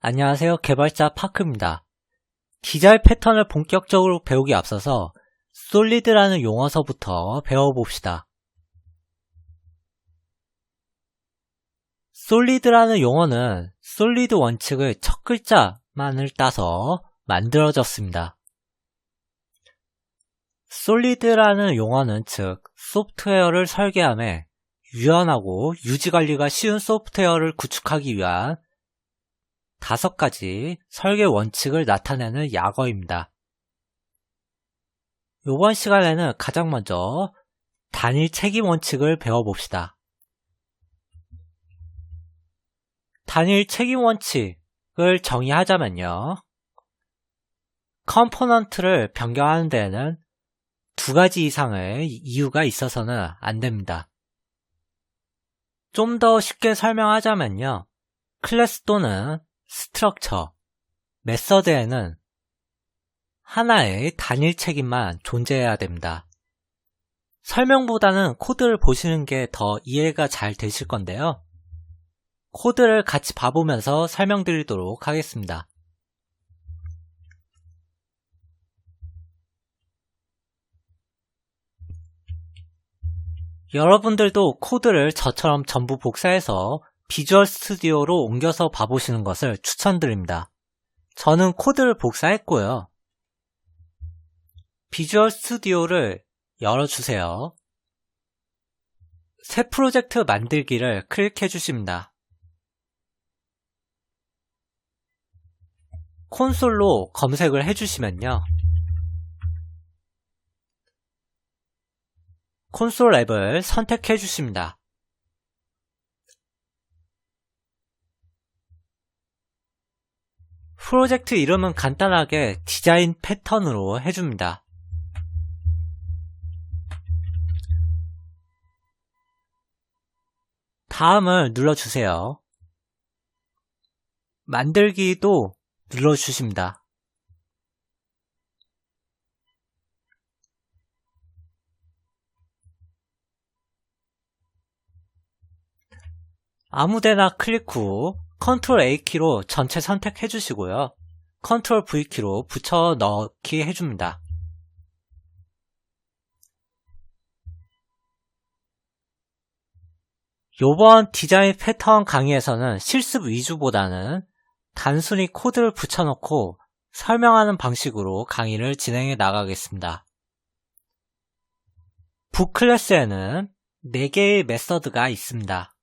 안녕하세요. 개발자 파크입니다. 디자인 패턴을 본격적으로 배우기 앞서서 솔리드라는 용어서부터 배워봅시다. 솔리드라는 용어는 솔리드 원칙의 첫 글자만을 따서 만들어졌습니다. 솔리드라는 용어는 즉 소프트웨어를 설계함에 유연하고 유지관리가 쉬운 소프트웨어를 구축하기 위한 5가지 설계 원칙을 나타내는 약어입니다. 이번 시간에는 가장 먼저 단일 책임 원칙을 배워봅시다. 단일 책임 원칙을 정의하자면요. 컴포넌트를 변경하는 데에는 2가지 이상의 이유가 있어서는 안 됩니다. 좀 더 쉽게 설명하자면요. 클래스 또는 스트럭처, 메서드에는 하나의 단일 책임만 존재해야 됩니다. 설명보다는 코드를 보시는 게 더 이해가 잘 되실 건데요. 코드를 같이 봐보면서 설명드리도록 하겠습니다. 여러분들도 코드를 저처럼 전부 복사해서 비주얼 스튜디오로 옮겨서 봐보시는 것을 추천드립니다. 저는 코드를 복사했고요. 비주얼 스튜디오를 열어주세요. 새 프로젝트 만들기를 클릭해 주십니다. 콘솔로 검색을 해주시면요. 콘솔 앱을 선택해 주십니다. 프로젝트 이름은 간단하게 디자인 패턴으로 해줍니다. 다음을 눌러주세요. 만들기도 눌러주십니다. 아무데나 클릭 후 컨트롤 A키로 전체 선택해 주시고요. 컨트롤 V키로 붙여 넣기 해줍니다. 요번 디자인 패턴 강의에서는 실습 위주보다는 단순히 코드를 붙여넣고 설명하는 방식으로 강의를 진행해 나가겠습니다. 북 클래스에는 4개의 메서드가 있습니다.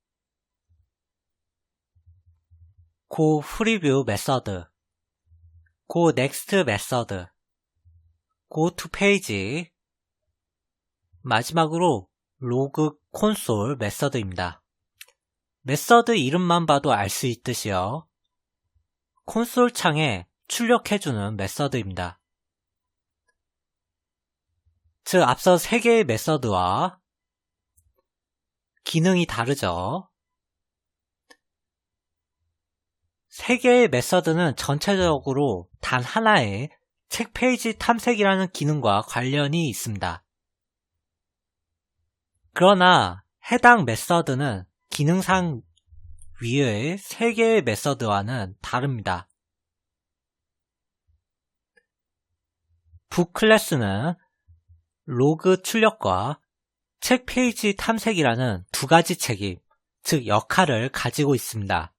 고 프리뷰 메서드, 고 넥스트 메서드, 고 투 페이지, 마지막으로 로그 콘솔 메서드입니다. 메서드 이름만 봐도 알 수 있듯이요. 콘솔 창에 출력해주는 메서드입니다. 즉 앞서 3개의 메서드와 기능이 다르죠. 3개의 메서드는 전체적으로 단 하나의 책 페이지 탐색이라는 기능과 관련이 있습니다. 그러나 해당 메서드는 기능상 위의 3개의 메서드와는 다릅니다. 북 클래스는 로그 출력과 책 페이지 탐색이라는 2가지 책임, 즉 역할을 가지고 있습니다.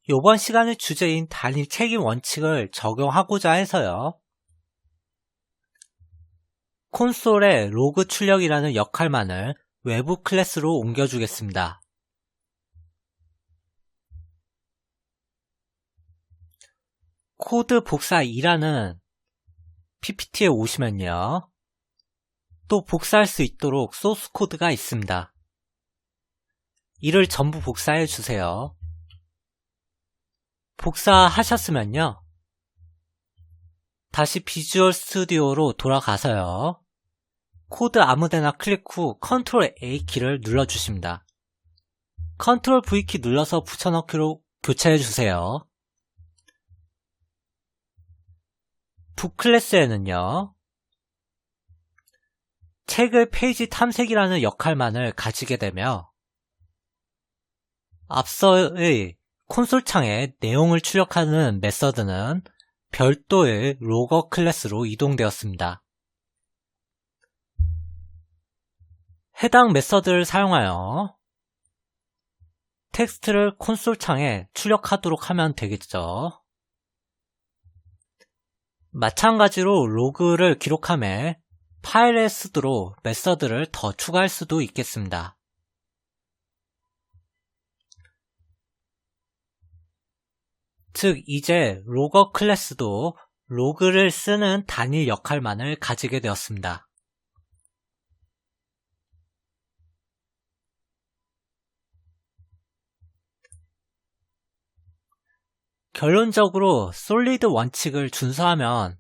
이번 시간의 주제인 단일 책임 원칙을 적용하고자 해서요. 콘솔의 로그 출력이라는 역할만을 외부 클래스로 옮겨주겠습니다. 코드 복사 2라는 PPT에 오시면요. 또 복사할 수 있도록 소스 코드가 있습니다. 이를 전부 복사해 주세요. 복사하셨으면요. 다시 비주얼 스튜디오로 돌아가서요. 코드 아무데나 클릭 후 컨트롤 A키를 눌러주십니다. 컨트롤 V키 눌러서 붙여넣기로 교체해주세요. 북 클래스에는요. 책의 페이지 탐색이라는 역할만을 가지게 되며 앞서의 콘솔 창에 내용을 출력하는 메서드는 별도의 로거 클래스로 이동되었습니다. 해당 메서드를 사용하여 텍스트를 콘솔 창에 출력하도록 하면 되겠죠. 마찬가지로 로그를 기록함에 파일에 쓰도록 메서드를 더 추가할 수도 있겠습니다. 즉 이제 로거 클래스도 로그를 쓰는 단일 역할만을 가지게 되었습니다. 결론적으로 솔리드 원칙을 준수하면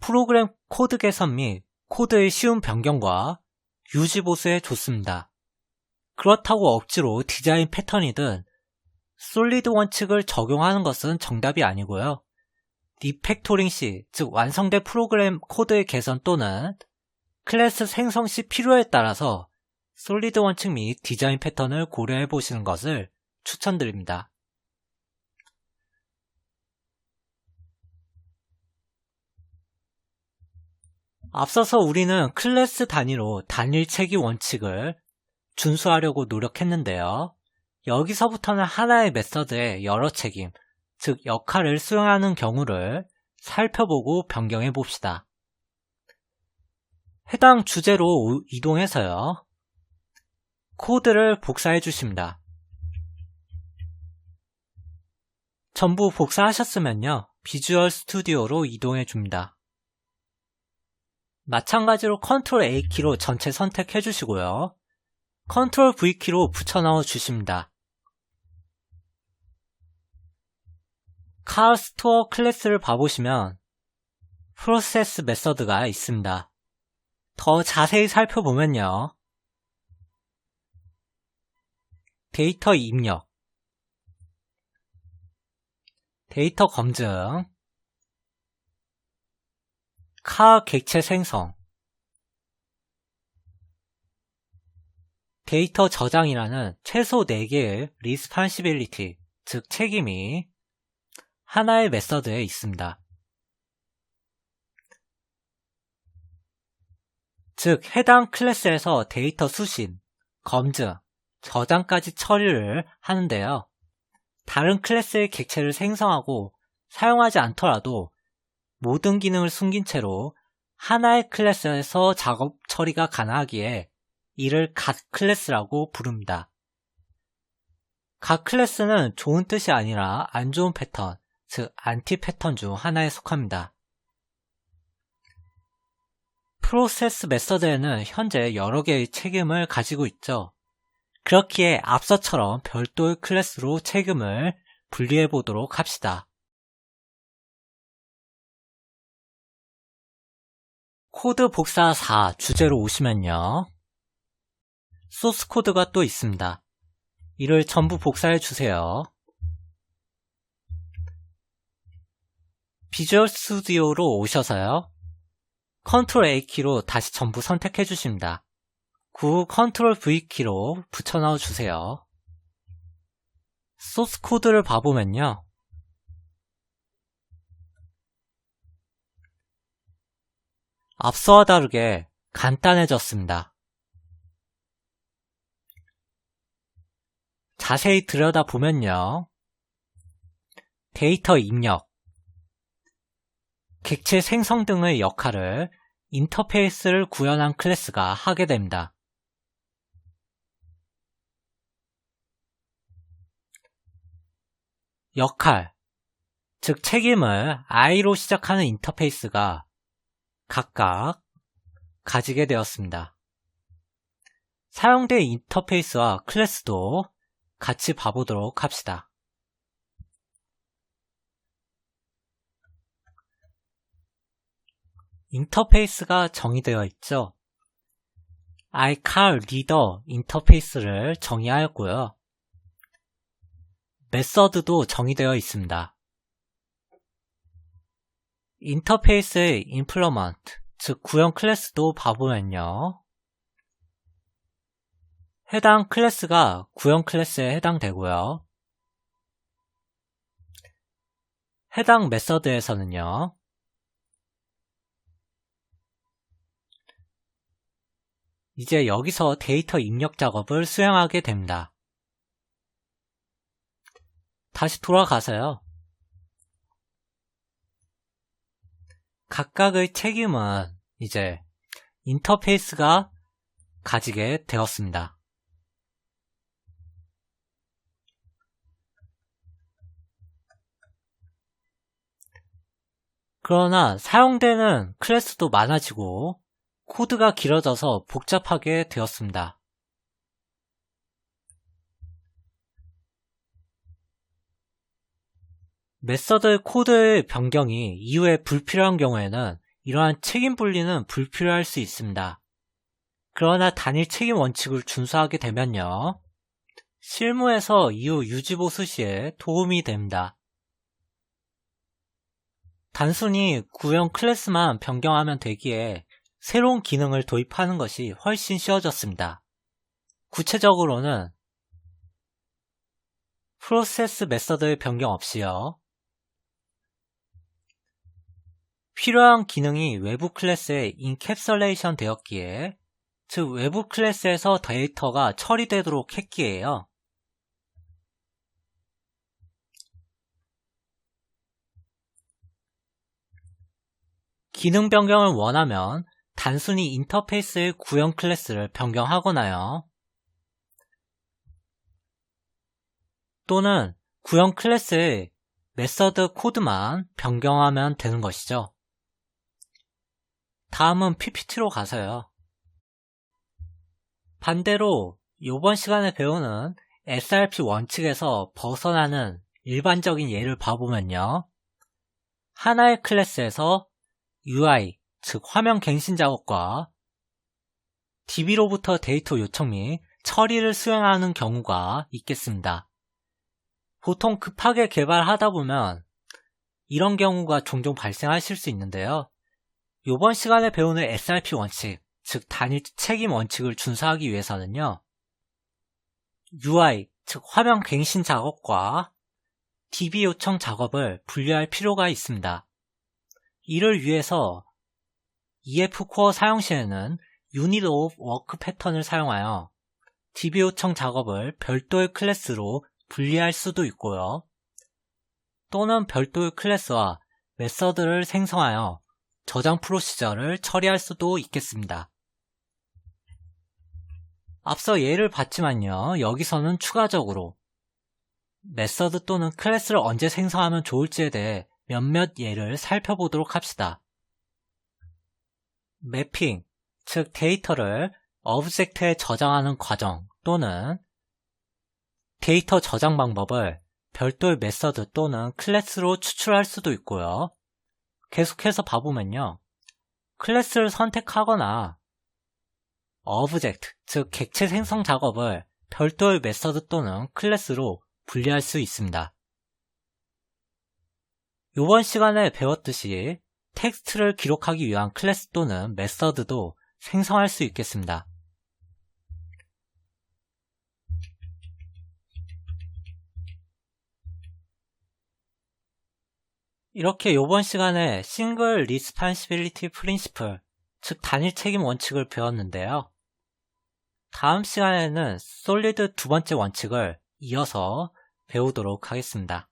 프로그램 코드 개선 및 코드의 쉬운 변경과 유지 보수에 좋습니다. 그렇다고 억지로 디자인 패턴이든 솔리드 원칙을 적용하는 것은 정답이 아니고요. 리팩토링 시, 즉 완성된 프로그램 코드의 개선 또는 클래스 생성 시 필요에 따라서 솔리드 원칙 및 디자인 패턴을 고려해 보시는 것을 추천드립니다. 앞서서 우리는 클래스 단위로 단일 체계 원칙을 준수하려고 노력했는데요. 여기서부터는 하나의 메서드의 여러 책임, 즉 역할을 수행하는 경우를 살펴보고 변경해 봅시다. 해당 주제로 이동해서요. 코드를 복사해 주십니다. 전부 복사하셨으면요. 비주얼 스튜디오로 이동해 줍니다. 마찬가지로 컨트롤 A키로 전체 선택해 주시고요. 컨트롤 V키로 붙여넣어 주십니다. 카 스토어 클래스를 봐보시면 프로세스 메서드가 있습니다. 더 자세히 살펴보면요. 데이터 입력, 데이터 검증, 카 객체 생성, 데이터 저장이라는 최소 4개의 리스판시빌리티, 즉 책임이 하나의 메서드에 있습니다. 즉 해당 클래스에서 데이터 수신, 검증, 저장까지 처리를 하는데요. 다른 클래스의 객체를 생성하고 사용하지 않더라도 모든 기능을 숨긴 채로 하나의 클래스에서 작업 처리가 가능하기에 이를 각 클래스라고 부릅니다. 각 클래스는 좋은 뜻이 아니라 안 좋은 패턴, 즉 안티 패턴 중 하나에 속합니다. 프로세스 메서드에는 현재 여러 개의 책임을 가지고 있죠. 그렇기에 앞서처럼 별도의 클래스로 책임을 분리해 보도록 합시다. 코드 복사 4 주제로 오시면요. 소스 코드가 또 있습니다. 이를 전부 복사해 주세요. 비주얼 스튜디오로 오셔서요. 컨트롤 A키로 다시 전부 선택해 주십니다. 구 컨트롤 V키로 붙여넣어 주세요. 소스 코드를 봐보면요. 앞서와 다르게 간단해졌습니다. 자세히 들여다보면요. 데이터 입력, 객체 생성 등의 역할을 인터페이스를 구현한 클래스가 하게 됩니다. 역할, 즉 책임을 I로 시작하는 인터페이스가 각각 가지게 되었습니다. 사용된 인터페이스와 클래스도 같이 봐보도록 합시다. 인터페이스가 정의되어 있죠. iCar 리더 인터페이스를 정의하였고요. 메서드도 정의되어 있습니다. 인터페이스의 implement, 즉 구형 클래스도 봐보면요. 해당 클래스가 구형 클래스에 해당되고요. 해당 메서드에서는요, 이제 여기서 데이터 입력 작업을 수행하게 됩니다. 다시 돌아가서요. 각각의 책임은 이제 인터페이스가 가지게 되었습니다. 그러나 사용되는 클래스도 많아지고 코드가 길어져서 복잡하게 되었습니다. 메서드 코드의 변경이 이후에 불필요한 경우에는 이러한 책임 분리는 불필요할 수 있습니다. 그러나 단일 책임 원칙을 준수하게 되면요, 실무에서 이후 유지보수 시에 도움이 됩니다. 단순히 구형 클래스만 변경하면 되기에 새로운 기능을 도입하는 것이 훨씬 쉬워졌습니다. 구체적으로는 프로세스 메서드의 변경 없이요, 필요한 기능이 외부 클래스에 인캡슐레이션 되었기에, 즉 외부 클래스에서 데이터가 처리되도록 했기에요. 기능 변경을 원하면 단순히 인터페이스의 구형 클래스를 변경하거나요, 또는 구형 클래스의 메서드 코드만 변경하면 되는 것이죠. 다음은 PPT로 가서요. 반대로 이번 시간에 배우는 SRP 원칙에서 벗어나는 일반적인 예를 봐보면요, 하나의 클래스에서 UI, 즉 화면 갱신 작업과 DB로부터 데이터 요청 및 처리를 수행하는 경우가 있겠습니다. 보통 급하게 개발하다 보면 이런 경우가 종종 발생하실 수 있는데요, 이번 시간에 배우는 SRP 원칙, 즉 단일 책임 원칙을 준수하기 위해서는요, UI, 즉 화면 갱신 작업과 DB 요청 작업을 분리할 필요가 있습니다. 이를 위해서 EF 코어 사용 시에는 Unit of Work 패턴을 사용하여 DB 요청 작업을 별도의 클래스로 분리할 수도 있고요, 또는 별도의 클래스와 메서드를 생성하여 저장 프로시저를 처리할 수도 있겠습니다. 앞서 예를 봤지만요, 여기서는 추가적으로 메서드 또는 클래스를 언제 생성하면 좋을지에 대해 몇몇 예를 살펴보도록 합시다. 매핑, 즉 데이터를 오브젝트에 저장하는 과정 또는 데이터 저장 방법을 별도의 메서드 또는 클래스로 추출할 수도 있고요. 계속해서 봐보면요, 클래스를 선택하거나 오브젝트, 즉 객체 생성 작업을 별도의 메서드 또는 클래스로 분리할 수 있습니다. 이번 시간에 배웠듯이 텍스트를 기록하기 위한 클래스 또는 메서드도 생성할 수 있겠습니다. 이렇게 이번 시간에 싱글 리스폰시빌리티 프린시플, 즉 단일 책임 원칙을 배웠는데요. 다음 시간에는 솔리드 두 번째 원칙을 이어서 배우도록 하겠습니다.